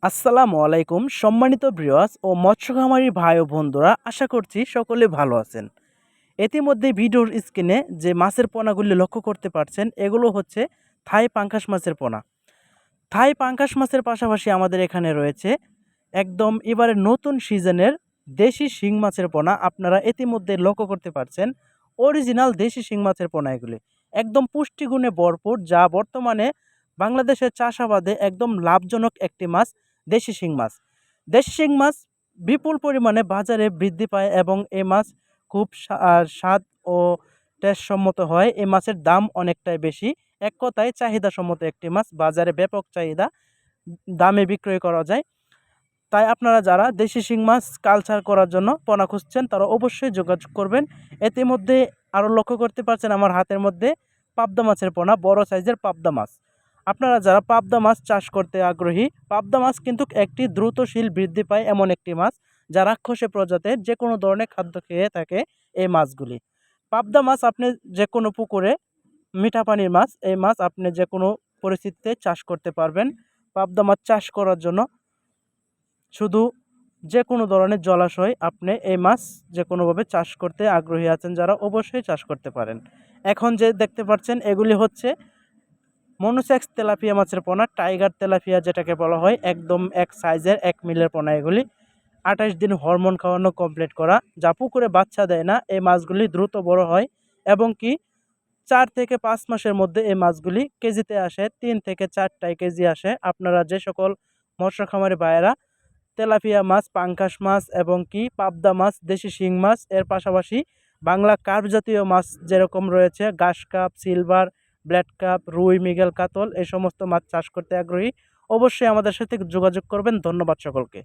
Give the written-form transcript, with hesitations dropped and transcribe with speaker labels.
Speaker 1: আসসালামু আলাইকুম সম্মানিত ভিউয়ার্স ও মৎস্য খামারি ভাই ও বন্ধুরা, আশা করছি সকলে ভালো আছেন। ইতিমধ্যে ভিডিওর স্ক্রিনে যে মাছের পোনাগুলি লক্ষ্য করতে পারছেন, এগুলো হচ্ছে থাই পাঙ্গাস মাছের পোনা। থাই পাঙ্গাস মাছের পাশাপাশি আমাদের এখানে রয়েছে একদম এবারে নতুন সিজনের দেশি শিং মাছের পোনা। আপনারা ইতিমধ্যে লক্ষ্য করতে পারছেন অরিজিনাল দেশি শিং মাছের পোনা। এগুলি একদম পুষ্টিগুণে ভরপুর, যা বর্তমানে বাংলাদেশের চাষাবাদে একদম লাভজনক একটি মাছ দেশি শিং মাছ। দেশি শিং মাছ বিপুল পরিমাণে বাজারে বৃদ্ধি পায় এবং এই মাছ খুব স্বাদ ও টেস্টসম্মত হয়। এই মাছের দাম অনেকটাই বেশি। এক কথায় চাহিদাসম্মত একটি মাছ, বাজারে ব্যাপক চাহিদা, দামে বিক্রয় করা যায়। তাই আপনারা যারা দেশি শিং মাছ কালচার করার জন্য পোনা খুঁজছেন, তারা অবশ্যই যোগাযোগ করবেন। ইতিমধ্যে আরও লক্ষ্য করতে পারছেন আমার হাতের মধ্যে পাবদা মাছের পোনা, বড় সাইজের পাবদা মাছ। আপনারা যারা পাবদা মাছ চাষ করতে আগ্রহী, পাবদা মাছ কিন্তু একটি দ্রুতশীল বৃদ্ধি পায় এমন একটি মাছ, যা রাক্ষসে প্রজাতির যে কোনো ধরনের খাদ্য খেয়ে থাকে এই মাছগুলি। পাবদা মাছ আপনি যে কোনো পুকুরে, মিঠা পানির মাছ, এই মাছ আপনি যে কোনো পরিস্থিতিতে চাষ করতে পারবেন। পাবদা মাছ চাষ করার জন্য শুধু যে কোনো ধরনের জলাশয়, আপনি এই মাছ যে কোনোভাবে চাষ করতে আগ্রহী আছেন যারা, অবশ্যই চাষ করতে পারেন। এখন যে দেখতে পাচ্ছেন এগুলি হচ্ছে মনোসেক্স তেলাপিয়া মাছের পোনা, টাইগার তেলাপিয়া যেটাকে বলা হয়, একদম এক সাইজের 1 মিলের পোনা। এগুলি 28 দিন হরমোন খাওয়ানো কমপ্লিট করা, যা পুকুরে বাচ্চা দেয় না। এই মাছগুলি দ্রুত বড় হয় এবং কি 4 থেকে 5 মাসের মধ্যে এই মাছগুলি কেজিতে আসে, 3 থেকে 4টাই কেজি আসে। আপনারা যে সকল মৎস্য খামারি ভাইয়েরা তেলাপিয়া মাছ, পাঙ্গাস মাছ এবং কি পাবদা মাছ, দেশি শিং মাছ, এর পাশাপাশি বাংলা কার্প জাতীয় মাছ যেরকম রয়েছে ঘাস কাপ, সিলভার, ব্ল্যাড কাপ, রুই, মৃগেল, কাতল, এই সমস্ত মাছ চাষ করতে আগ্রহী, অবশ্যই আমাদের সাথে যোগাযোগ করবেন। ধন্যবাদ সকলকে।